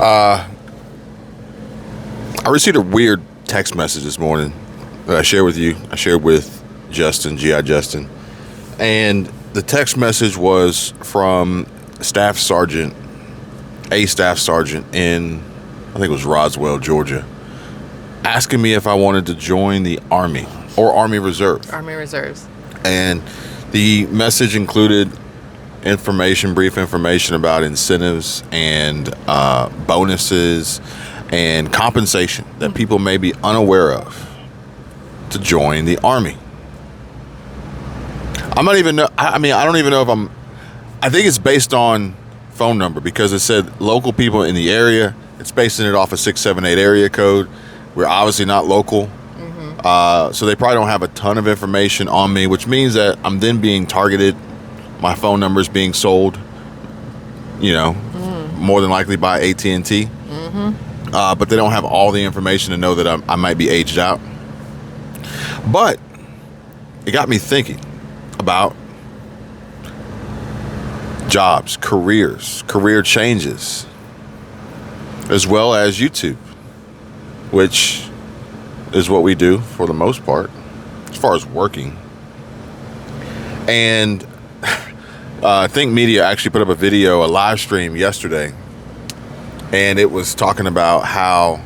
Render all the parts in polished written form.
I received a weird text message this morning that I shared with you. I shared with Justin, G.I. Justin. And the text message was from a staff sergeant in, I think it was Roswell, Georgia, asking me if I wanted to join the Army or Army Reserve. Army Reserves. And the message included brief information about incentives and bonuses and compensation that people may be unaware of to join the Army. I don't even know if I think it's based on phone number because it said local people in the area. It's basing it off a 678 area code. We're obviously not local. So they probably don't have a ton of information on me, which means that I'm then being targeted. My phone number is being sold, more than likely by AT&T. But they don't have all the information to know that I might be aged out. But it got me thinking about jobs, careers, career changes, as well as YouTube, which is what we do for the most part, as far as working. And Think Media actually put up a live stream yesterday, and it was talking about how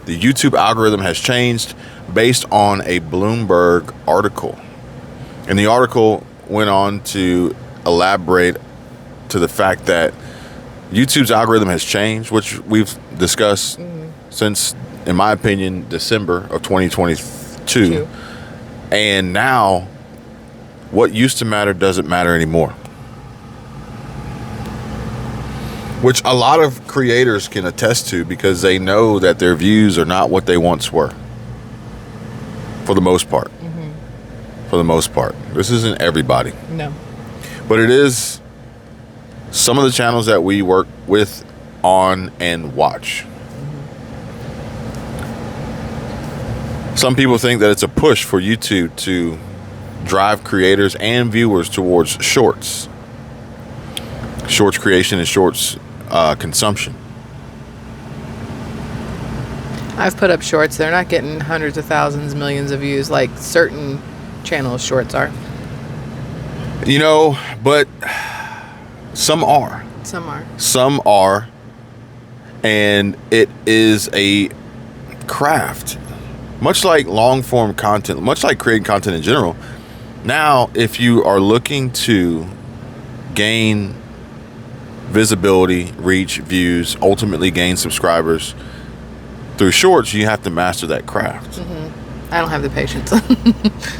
the YouTube algorithm has changed based on a Bloomberg article. And the article went on to elaborate to the fact that YouTube's algorithm has changed, which we've discussed since, in my opinion, December of 2022. And now what used to matter doesn't matter anymore. Which a lot of creators can attest to because they know that their views are not what they once were. For the most part. For the most part. This isn't everybody. No. But it is some of the channels that we work with on and watch. Some people think that it's a push for YouTube to drive creators and viewers towards shorts creation and shorts consumption. I've put up shorts. They're not getting hundreds of thousands, millions of views like certain channel shorts are. But some are. Some are. And it is a craft. Much like long form content, much like creating content in general. Now, if you are looking to gain visibility, reach, views, ultimately gain subscribers through shorts, you have to master that craft. I don't have the patience.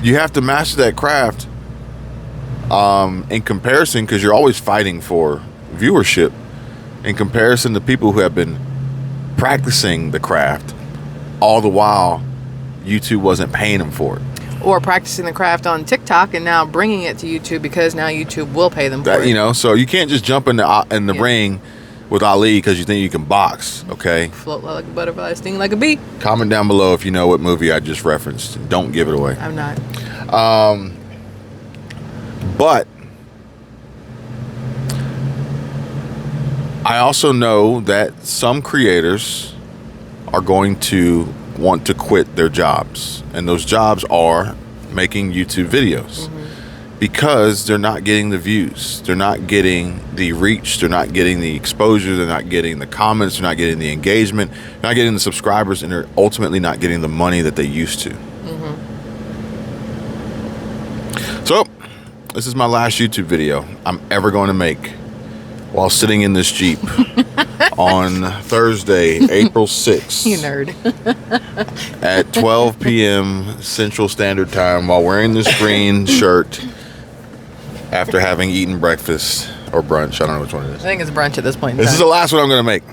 You have to master that craft in comparison, because you're always fighting for viewership, in comparison to people who have been practicing the craft all the while YouTube wasn't paying them for it. Or practicing the craft on TikTok and now bringing it to YouTube because now YouTube will pay them for it. So you can't just jump in the ring with Ali because you think you can box, okay? Float like a butterfly, sting like a bee. Comment down below if you know what movie I just referenced. Don't give it away. I'm not. But I also know that some creators are going to want to quit their jobs, and those jobs are making YouTube videos because they're not getting the views, they're not getting the reach, they're not getting the exposure, they're not getting the comments, they're not getting the engagement, they're not getting the subscribers, and they're ultimately not getting the money that they used to. So this is my last YouTube video I'm ever going to make while sitting in this Jeep on Thursday, April 6th. You nerd. At 12 p.m. Central Standard Time while wearing this green shirt after having eaten breakfast or brunch. I don't know which one it is. I think it's brunch at this point in time. This is the last one I'm going to make.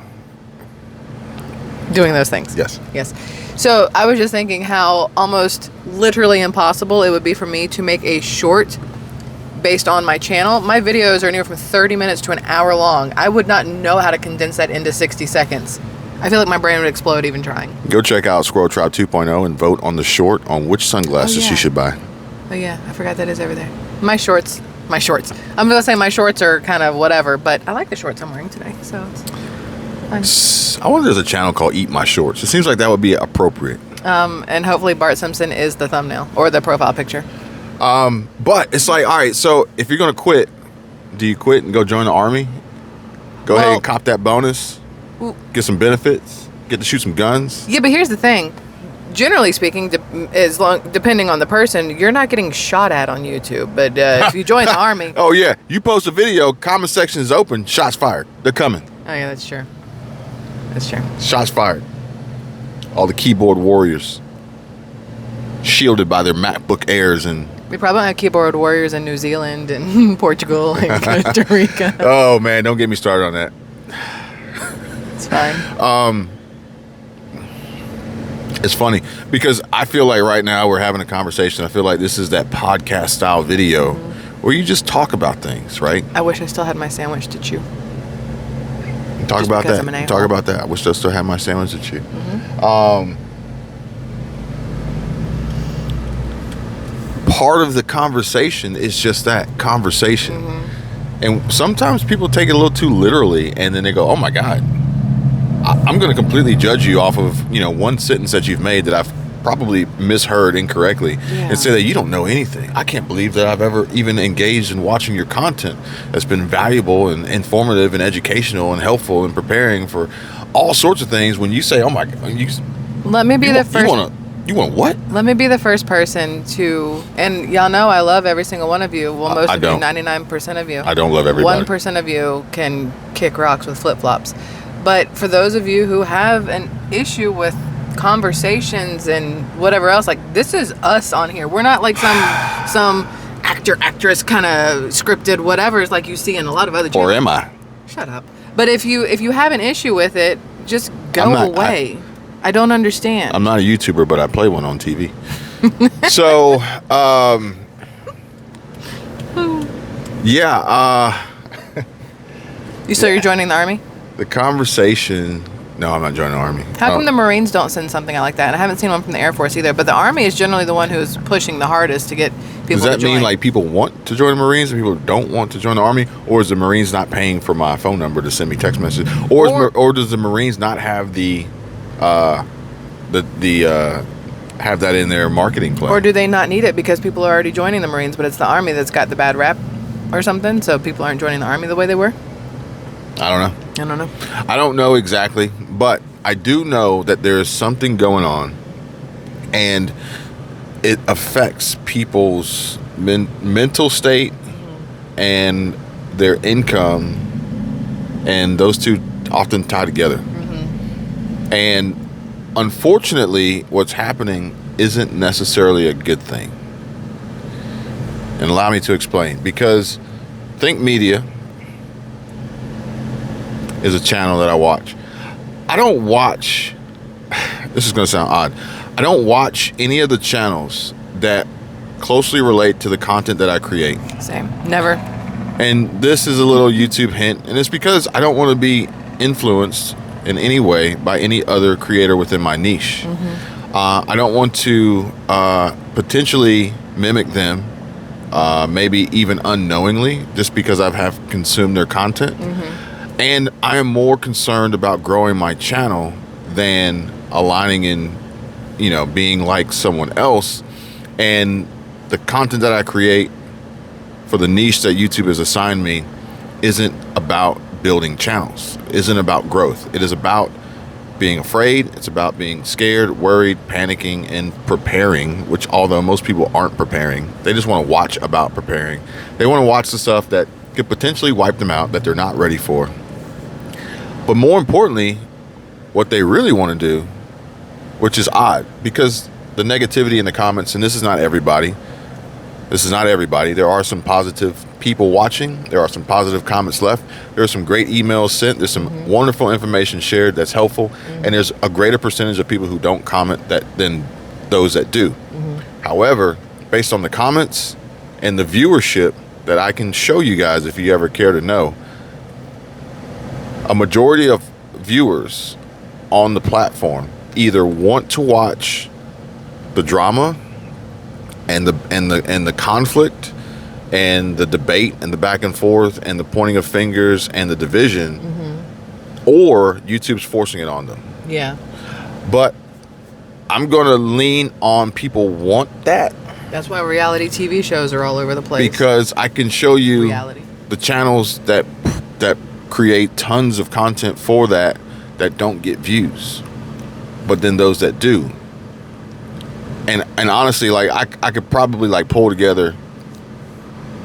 Doing those things. Yes. So I was just thinking how almost literally impossible it would be for me to make a short based on my channel. My videos are anywhere from 30 minutes to an hour long. I would not know how to condense that into 60 seconds. I feel like my brain would explode even trying. Go check out Squirrel Tribe 2.0 and vote on the short on which sunglasses you should buy. Oh yeah, I forgot that is over there. My shorts. I'm going to say my shorts are kind of whatever, but I like the shorts I'm wearing today. So Fine. I wonder if there's a channel called Eat My Shorts. It seems like that would be appropriate. And hopefully Bart Simpson is the thumbnail or the profile picture. But it's like, all right, so if you're going to quit, do you quit and go join the Army? Go ahead and cop that bonus? Get some benefits? Get to shoot some guns? Yeah, but here's the thing. Generally speaking, depending on the person, you're not getting shot at on YouTube. But if you join the Army... Oh, yeah. You post a video, comment section is open, shots fired. They're coming. Oh, yeah, that's true. That's true. Shots fired. All the keyboard warriors. Shielded by their MacBook Airs and... We probably have keyboard warriors in New Zealand and Portugal and Costa Rica. Oh, man, don't get me started on that. It's fine. It's funny because I feel like right now we're having a conversation. I feel like this is that podcast style video where you just talk about things, right? I wish I still had my sandwich to chew. Talk Just about because that. I'm an a-hole. Talk about that. I wish I still had my sandwich to chew. Part of the conversation is just that conversation. And sometimes people take it a little too literally and then they go, oh my God, I'm going to completely judge you off of, one sentence that you've made that I've probably misheard incorrectly and say that you don't know anything. I can't believe that I've ever even engaged in watching your content that's been valuable and informative and educational and helpful and preparing for all sorts of things. When you say, oh my God, Let me be the first... You want what? Let me be the first person to, and y'all know I love every single one of you. Well, most of you, 99% of you. I don't love everybody. 1% of you can kick rocks with flip-flops. But for those of you who have an issue with conversations and whatever else, like, this is us on here. We're not like some actor, actress kind of scripted whatever. It's like you see in a lot of other channels. Or am I? Shut up. But if you have an issue with it, just go away. I don't understand. I'm not a YouTuber, but I play one on TV. So, yeah. You're joining the Army? The conversation... No, I'm not joining the Army. How come the Marines don't send something out like that? And I haven't seen one from the Air Force either. But the Army is generally the one who's pushing the hardest to get people to join. Does that mean like people want to join the Marines and people don't want to join the Army? Or is the Marines not paying for my phone number to send me text messages? Or does the Marines not have have that in their marketing plan? Or do they not need it because people are already joining the Marines, but it's the Army that's got the bad rap or something, so people aren't joining the Army the way they were? I don't know. I don't know exactly, but I do know that there's something going on, and it affects people's mental state and their income, and those two often tie together. And unfortunately, what's happening isn't necessarily a good thing. And allow me to explain. Because Think Media is a channel that I watch. I don't watch... This is going to sound odd. I don't watch any of the channels that closely relate to the content that I create. Same. Never. And this is a little YouTube hint. And it's because I don't want to be influenced in any way by any other creator within my niche. I don't want to potentially mimic them, maybe even unknowingly, just because I have consumed their content. And I am more concerned about growing my channel than aligning in, being like someone else. And the content that I create for the niche that YouTube has assigned me isn't about building channels, isn't about growth. It is about being afraid. It's about being scared, worried, panicking, and preparing, which although most people aren't preparing, they just want to watch about preparing. They want to watch the stuff that could potentially wipe them out, that they're not ready for. But more importantly, what they really want to do, which is odd, because the negativity in the comments, and this is not everybody, there are some positive people watching. There are some positive comments left. There are some great emails sent. There's some wonderful information shared that's helpful. And there's a greater percentage of people who don't comment than those that do. However, based on the comments and the viewership that I can show you guys, if you ever care to know, a majority of viewers on the platform either want to watch the drama and the conflict and the debate and the back and forth and the pointing of fingers and the division, or YouTube's forcing it on them. Yeah. But I'm going to lean on people want that. That's why reality TV shows are all over the place. Because I can show you reality. The channels that create tons of content for that don't get views, but then those that do. And honestly, like I could probably like pull together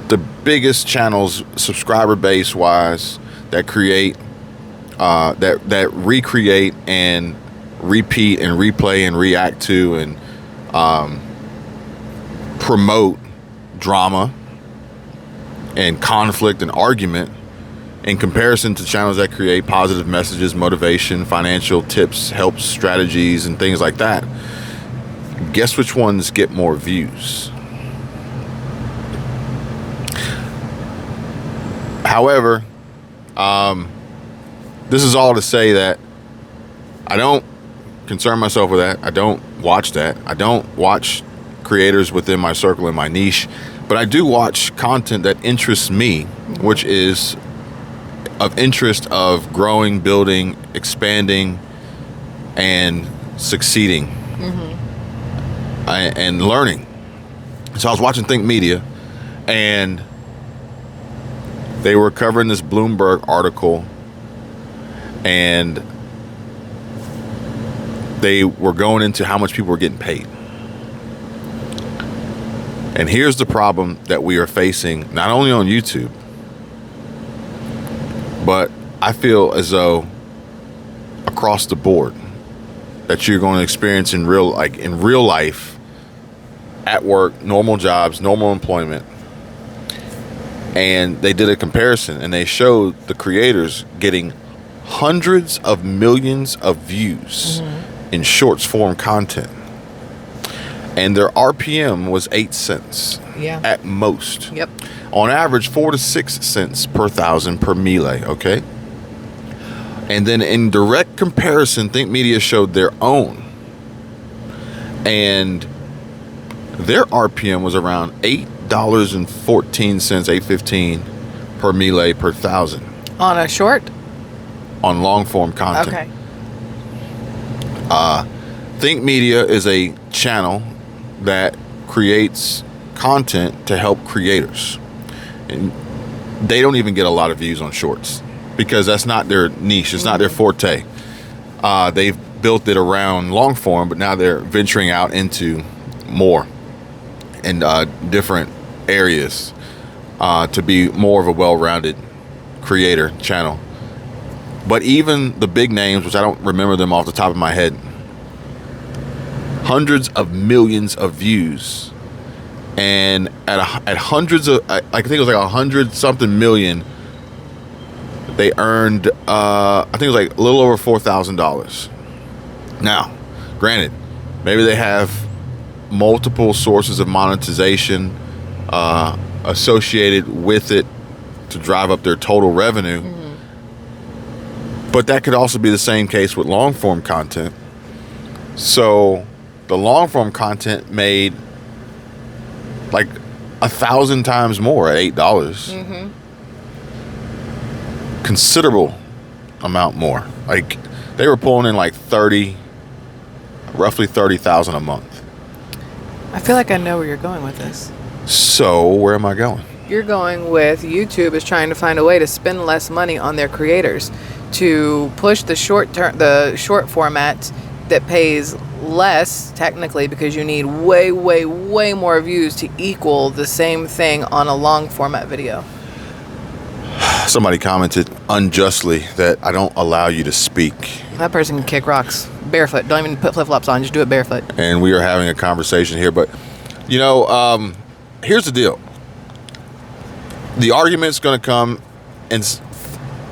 the biggest channels subscriber base wise that create that recreate and repeat and replay and react to and promote drama and conflict and argument in comparison to channels that create positive messages, motivation, financial tips, helps, strategies, and things like that. Guess which ones get more views? However, this is all to say that I don't concern myself with that. I don't watch that. I don't watch creators within my circle and my niche, but I do watch content that interests me, which is of interest of growing, building, expanding, and succeeding, and learning. So I was watching Think Media, and they were covering this Bloomberg article, and they were going into how much people were getting paid. And here's the problem that we are facing, not only on YouTube, but I feel as though across the board that you're going to experience in real life, at work, normal jobs, normal employment. And they did a comparison, and they showed the creators getting hundreds of millions of views in shorts form content. And their RPM was 8 cents at most. Yep. On average, 4 to 6 cents per thousand per mille, okay? And then in direct comparison, Think Media showed their own. And their RPM was around $8.14, $8.15 per mille per thousand. On a short? On long form content. Okay. Think Media is a channel that creates content to help creators. And they don't even get a lot of views on shorts because that's not their niche. It's not their forte. They've built it around long form, but now they're venturing out into more and different areas to be more of a well-rounded creator channel. But even the big names, which I don't remember them off the top of my head, hundreds of millions of views, and at hundreds of, I think it was like 100 something million, they earned I think it was like a little over $4,000. Now, granted, maybe they have multiple sources of monetization associated with it to drive up their total revenue. But that could also be the same case with long form content. So the long form content made like 1,000 times more at $8. Considerable amount more. Like they were pulling in like roughly 30,000 a month. I feel like I know where you're going with this. So where am I going? You're going with YouTube is trying to find a way to spend less money on their creators to push the short format that pays less technically because you need way more views to equal the same thing on a long format video. Somebody commented unjustly that I don't allow you to speak. That person can kick rocks barefoot. Don't even put flip-flops on, just do it barefoot. And we are having a conversation here, but you know, here's the deal. The argument's going to come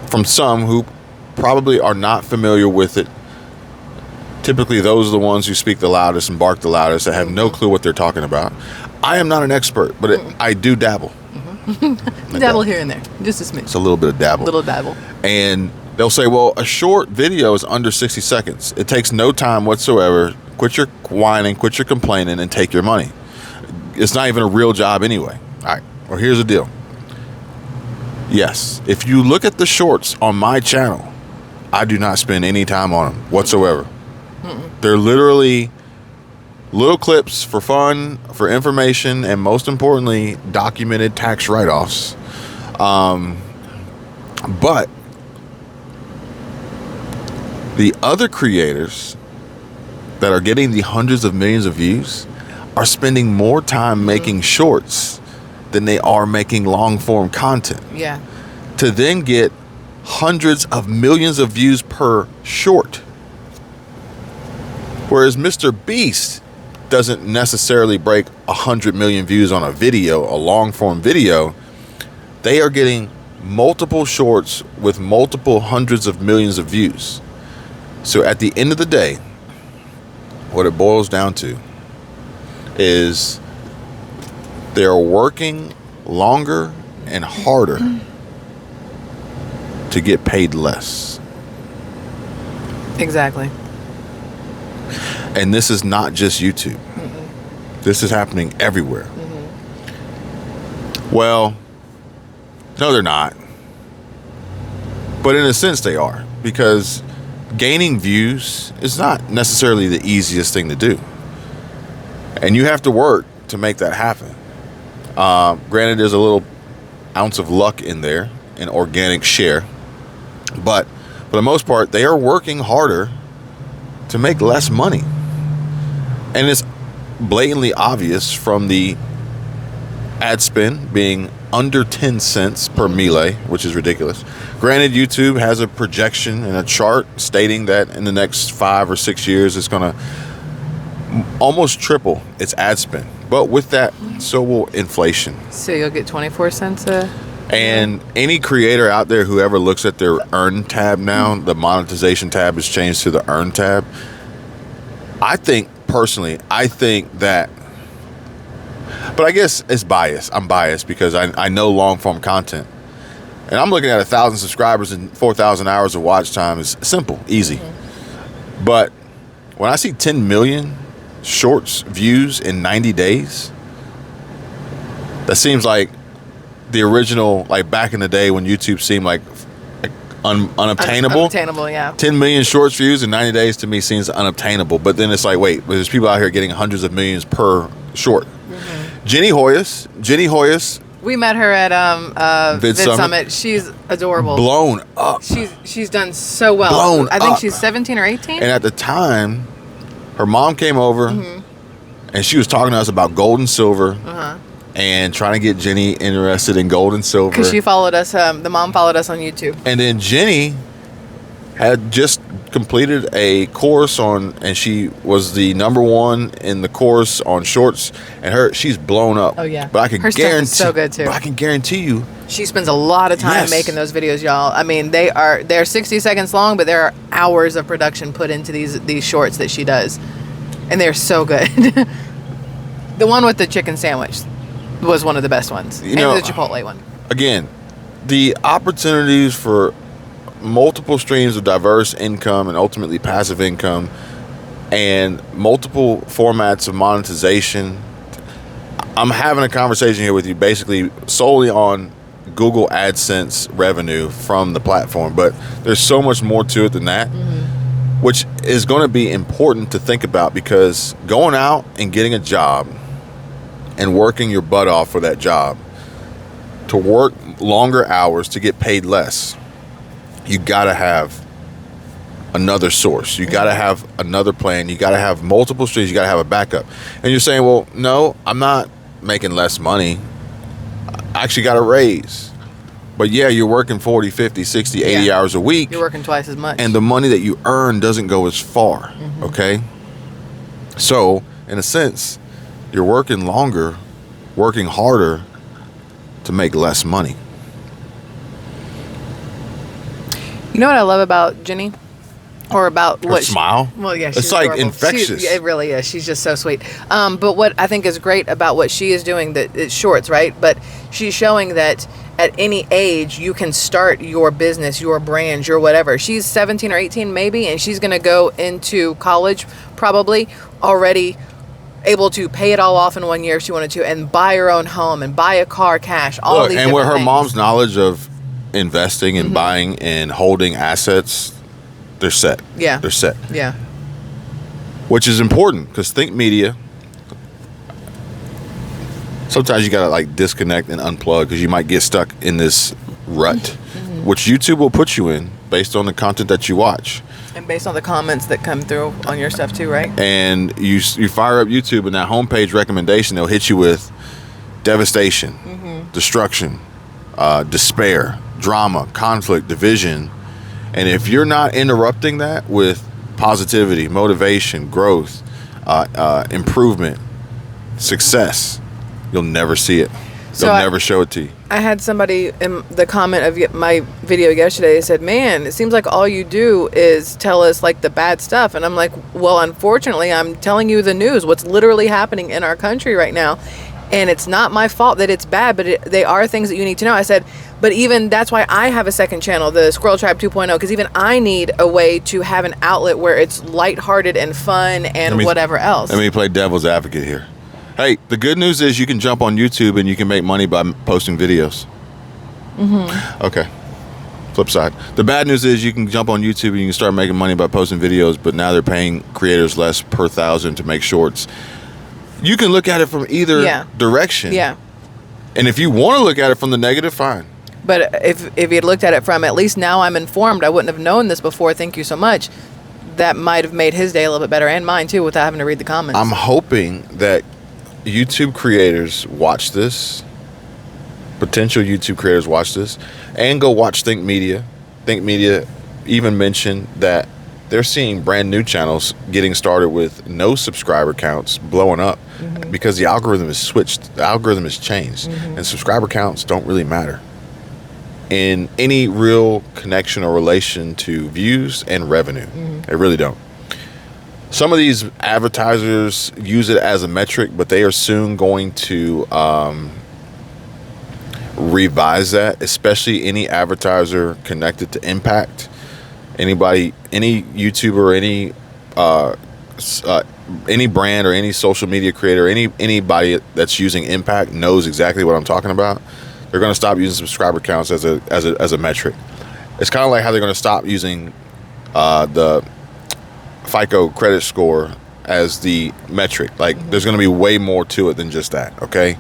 from some who probably are not familiar with it. Typically, those are the ones who speak the loudest and bark the loudest that have no clue what they're talking about. I am not an expert, but I do dabble. Dabble here and there, just a smidge. It's a little bit of dabble. Little dabble. And they'll say, well, a short video is under 60 seconds. It takes no time whatsoever. Quit your whining, quit your complaining, and take your money. It's not even a real job anyway. All right, well, here's the deal. Yes, if you look at the shorts on my channel, I do not spend any time on them whatsoever. They're literally little clips for fun, for information, and most importantly, documented tax write-offs. But the other creators that are getting the hundreds of millions of views are spending more time making shorts than they are making long-form content. Yeah. To then get hundreds of millions of views per short. Whereas Mr. Beast doesn't necessarily break 100 million views on a video, a long-form video. They are getting multiple shorts with multiple hundreds of millions of views. So at the end of the day, what it boils down to is they're working longer and harder to get paid less. Exactly. And this is not just YouTube. This is happening everywhere. Well, no, they're not. But in a sense, they are. Because gaining views is not necessarily the easiest thing to do. And you have to work to make that happen. Granted, there's a little ounce of luck in there, an organic share. But for the most part, they are working harder to make less money. And it's blatantly obvious from the ad spend being under 10 cents per melee, which is ridiculous. Granted, YouTube has a projection and a chart stating that in the next 5 or 6 years, it's going to almost triple its ad spend. But with that, so will inflation. So you'll get 24 cents a... And any creator out there who ever looks at their earn tab now, the monetization tab has changed to the earn tab. I think that, but I guess it's biased. I'm biased because I know long form content. And I'm looking at 1,000 subscribers and 4,000 hours of watch time is simple, easy. But when I see 10 million shorts views in 90 days, that seems like the original, like back in the day when YouTube seemed like unobtainable. Unobtainable, yeah. 10 million shorts views in 90 days to me seems unobtainable. But then it's like, wait, there's people out here getting hundreds of millions per short. Jenny Hoyas. We met her at Vid Summit. She's adorable. Blown up. She's done so well. I think she's 17 or 18. And at the time, her mom came over and she was talking to us about gold and silver. And trying to get Jenny interested in gold and silver. Because she followed us, the mom followed us on YouTube. And then Jenny had just completed a course and she was the #1 in the course on shorts. And she's blown up. Oh yeah. But I can her guarantee, stuff is so good too. But I can guarantee you, she spends a lot of time making those videos, y'all. I mean, they're 60 seconds long, but there are hours of production put into these shorts that she does, and they're so good. The one with the chicken sandwich was one of the best ones. And the Chipotle one. Again, the opportunities for multiple streams of diverse income and ultimately passive income and multiple formats of monetization. I'm having a conversation here with you basically solely on Google AdSense revenue from the platform, but there's so much more to it than that, which is going to be important to think about, because going out and getting a job and working your butt off for that job, to work longer hours to get paid less, you got to have another source. You got to have another plan. You got to have multiple streams. You got to have a backup. And you're saying, well, no, I'm not making less money. I actually got a raise. But yeah, you're working 40, 50, 60, 80 hours a week. You're working twice as much. And the money that you earn doesn't go as far, okay? So, in a sense, you're working longer, working harder to make less money. You know what I love about Jenny? Or about Her smile? Well, yeah, she's it's like adorable. infectious. It really is. She's just so sweet. But what I think is great about what she is doing, that it's shorts, right? But she's showing that at any age you can start your business, your brand, your whatever. She's 17 or 18 maybe, and she's going to go into college probably already able to pay it all off in 1 year if she wanted to, and buy her own home and buy a car cash, all these and with her things. mom's knowledge of investing and buying and holding assets they're set. Yeah. They're set. Yeah. Which is important because Think Media, sometimes you gotta like disconnect and unplug because you might get stuck in this rut, which YouTube will put you in based on the content that you watch. And based on the comments that come through on your stuff too, right? And you fire up YouTube and that homepage recommendation, they'll hit you with devastation, destruction, despair, drama, conflict, division. And if you're not interrupting that with positivity, motivation, growth, improvement, success, you'll never see it. They'll never show it to you. I had somebody in the comment of my video yesterday said, man, it seems like all you do is tell us like the bad stuff. And I'm like, well, unfortunately, I'm telling you the news, what's literally happening in our country right now. And it's not my fault that it's bad, but they are things that you need to know. I said, but even that's why I have a second channel, the Squirrel Tribe 2.0, because even I need a way to have an outlet where it's lighthearted and fun and whatever else. Let me play devil's advocate here. Hey, the good news is you can jump on YouTube and you can make money by posting videos. Okay. Flip side. The bad news is you can jump on YouTube and you can start making money by posting videos, but now they're paying creators less per 1,000 to make shorts. You can look at it from either direction. Yeah. And if you want to look at it from the negative, fine. But if you'd looked at it from, at least now I'm informed, I wouldn't have known this before, thank you so much, that might have made his day a little bit better and mine too without having to read the comments. I'm hoping that YouTube creators watch this, potential YouTube creators watch this, and go watch Think Media. Think Media even mentioned that they're seeing brand new channels getting started with no subscriber counts blowing up because the algorithm is switched. The algorithm has changed, and subscriber counts don't really matter in any real connection or relation to views and revenue. They really don't. Some of these advertisers use it as a metric, but they are soon going to revise that, especially any advertiser connected to impact. Anybody, any YouTuber, any brand or any social media creator, anybody that's using impact knows exactly what I'm talking about. They're going to stop using subscriber counts as a metric. It's kind of like how they're going to stop using the FICO credit score as the metric. Like there's going to be way more to it than just that. Okay,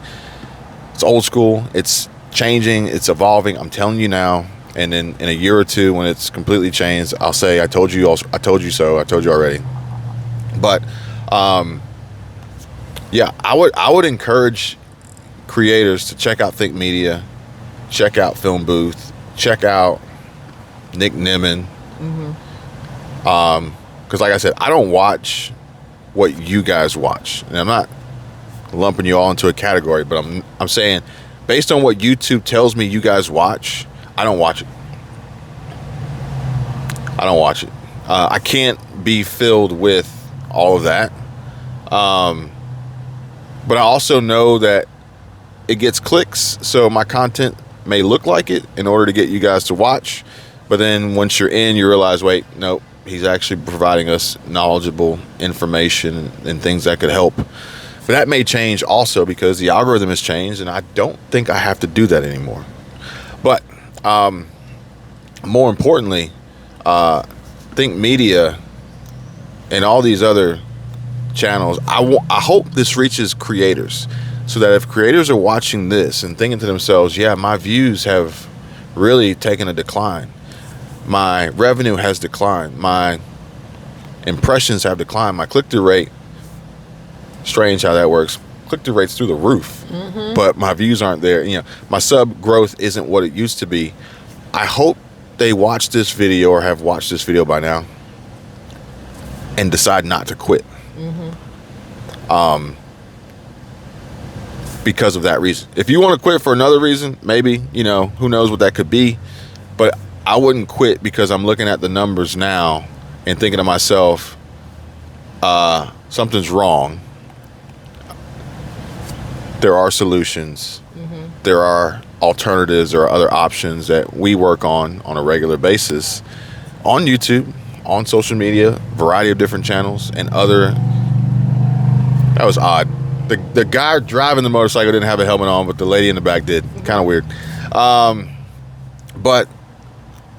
it's old school. It's changing. It's evolving. I'm telling you now. And then in a year or two, when it's completely changed, I'll say, I told you so. I told you already. But yeah, I would encourage creators to check out Think Media, check out Film Booth, check out Nick Nimmin. Because like I said, I don't watch what you guys watch, and I'm not lumping you all into a category, but I'm saying based on what YouTube tells me you guys watch, I don't watch it. I can't be filled with all of that. But I also know that it gets clicks, so my content may look like it in order to get you guys to watch. But then once you're in, you realize, wait, nope, he's actually providing us knowledgeable information and things that could help. But that may change also because the algorithm has changed, and I don't think I have to do that anymore. But more importantly, Think Media and all these other channels, I hope this reaches creators, so that if creators are watching this and thinking to themselves, yeah, my views have really taken a decline, my revenue has declined, my impressions have declined, my click-through rate, strange how that works, click-through rate's through the roof, but my views aren't there, my sub growth isn't what it used to be. I hope they watch this video or have watched this video by now and decide not to quit. Because of that reason. If you want to quit for another reason, maybe, who knows what that could be, but I wouldn't quit because I'm looking at the numbers now and thinking to myself, something's wrong. There are solutions. There are alternatives or other options that we work on a regular basis on YouTube, on social media, variety of different channels, and other. That was odd. The guy driving the motorcycle didn't have a helmet on, but the lady in the back did. Kind of weird. But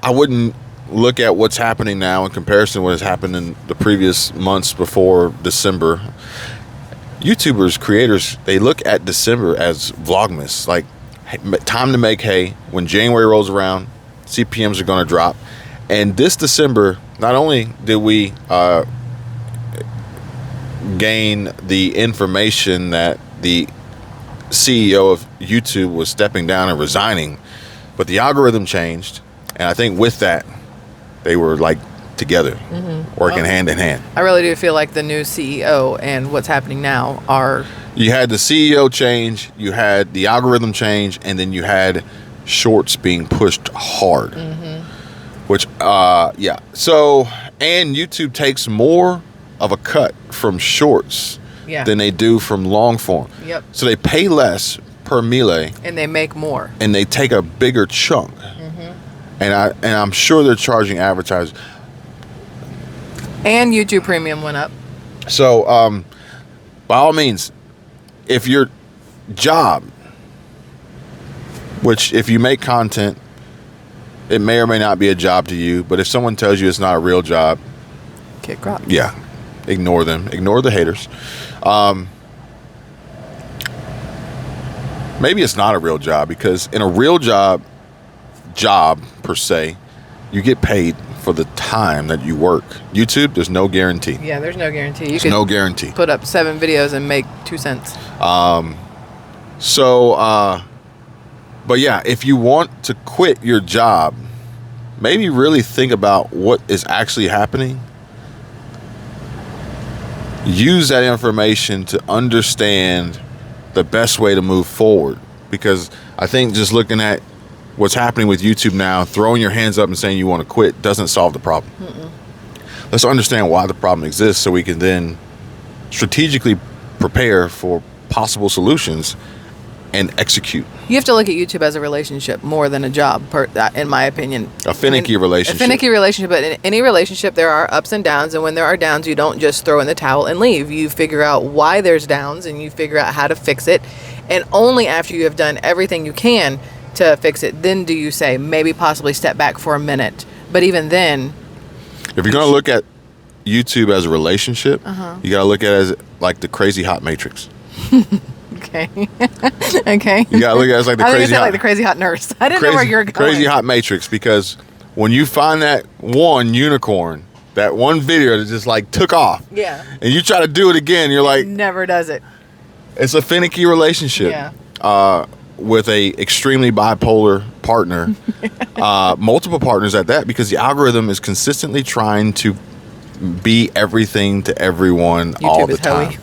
I wouldn't look at what's happening now in comparison to what has happened in the previous months before December, YouTubers, creators, they look at December as Vlogmas, like time to make hay. When January rolls around, CPMs are going to drop. And this December, not only did we gain the information that the CEO of YouTube was stepping down and resigning, but the algorithm changed. And I think with that, they were like together, working hand in hand. I really do feel like the new CEO and what's happening now are... You had the CEO change, you had the algorithm change, and then you had shorts being pushed hard. Which, yeah. So, and YouTube takes more of a cut from shorts than they do from long form. Yep. So they pay less per mille. And they make more. And they take a bigger chunk. And I'm sure they're charging advertisers. And YouTube Premium went up. So, by all means, if your job, which if you make content, it may or may not be a job to you, but if someone tells you it's not a real job, kick rocks. Yeah, ignore them. Ignore the haters. Maybe it's not a real job, because in a real job per se, you get paid for the time that you work. YouTube, there's no guarantee. Yeah, there's no guarantee. There's no guarantee. Put up 7 videos and make 2 cents. But yeah, if you want to quit your job, maybe really think about what is actually happening. Use that information to understand the best way to move forward. Because I think just looking at what's happening with YouTube now, throwing your hands up and saying you want to quit doesn't solve the problem. Let's understand why the problem exists, so we can then strategically prepare for possible solutions and execute. You have to look at YouTube as a relationship more than a job, in my opinion. A finicky relationship. A finicky relationship, but in any relationship, there are ups and downs, and when there are downs, you don't just throw in the towel and leave. You figure out why there's downs, and you figure out how to fix it, and only after you have done everything you can to fix it, then do you say, maybe possibly step back for a minute. But even then... If you're going to look at YouTube as a relationship, you got to look at it as like the crazy hot matrix. Okay. Okay. You gotta look at it as like the crazy hot, like the crazy hot nurse. I didn't know where you're going. Crazy hot matrix, because when you find that one unicorn, that one video that just like took off, and you try to do it again, you're like, never does it. It's a finicky relationship. With a extremely bipolar partner, multiple partners at that, because the algorithm is consistently trying to be everything to everyone all the time.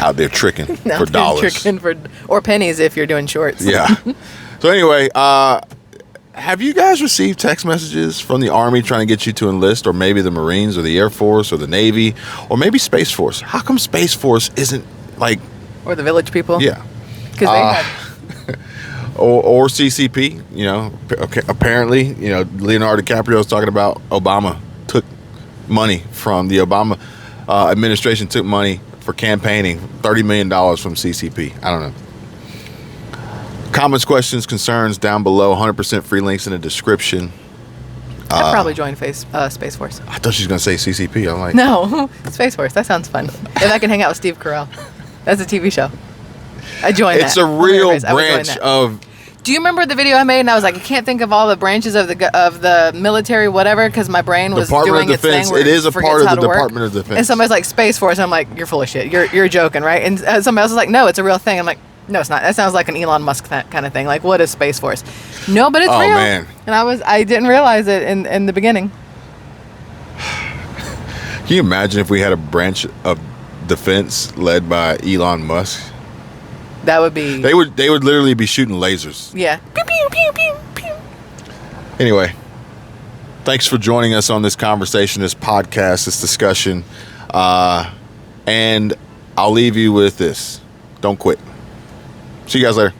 Out there tricking for dollars. Or pennies if you're doing shorts. Yeah. So anyway, have you guys received text messages from the Army trying to get you to enlist, or maybe the Marines or the Air Force or the Navy, or maybe Space Force? How come Space Force isn't like... Or the Village People? Yeah. Because they had... or CCP, you know. Okay, apparently, you know, Leonardo DiCaprio is talking about Obama took money from the Obama administration, took money for campaigning, $30 million from CCP. I don't know. Comments, questions, concerns down below. 100% free links in the description. I'd probably join Space Force. I thought she was going to say CCP. I'm like... No, Space Force. That sounds fun. If I can hang out with Steve Carell. That's a TV show. I joined that. It's a real branch of... Do you remember the video I made? And I was like, I can't think of all the branches of the military, whatever, because my brain was doing its thing. It is a part of the Department of Defense. And somebody's like, Space Force. And I'm like, you're full of shit. You're joking, right? And somebody else was like, no, it's a real thing. I'm like, no, it's not. That sounds like an Elon Musk kind of thing. Like, what is Space Force? No, but it's real. Man. And I didn't realize it in the beginning. Can you imagine if we had a branch of defense led by Elon Musk? That would be... They would literally be shooting lasers. Yeah. Pew, pew, pew, pew, pew. Anyway, thanks for joining us on this conversation, this podcast, this discussion. And I'll leave you with this. Don't quit. See you guys later.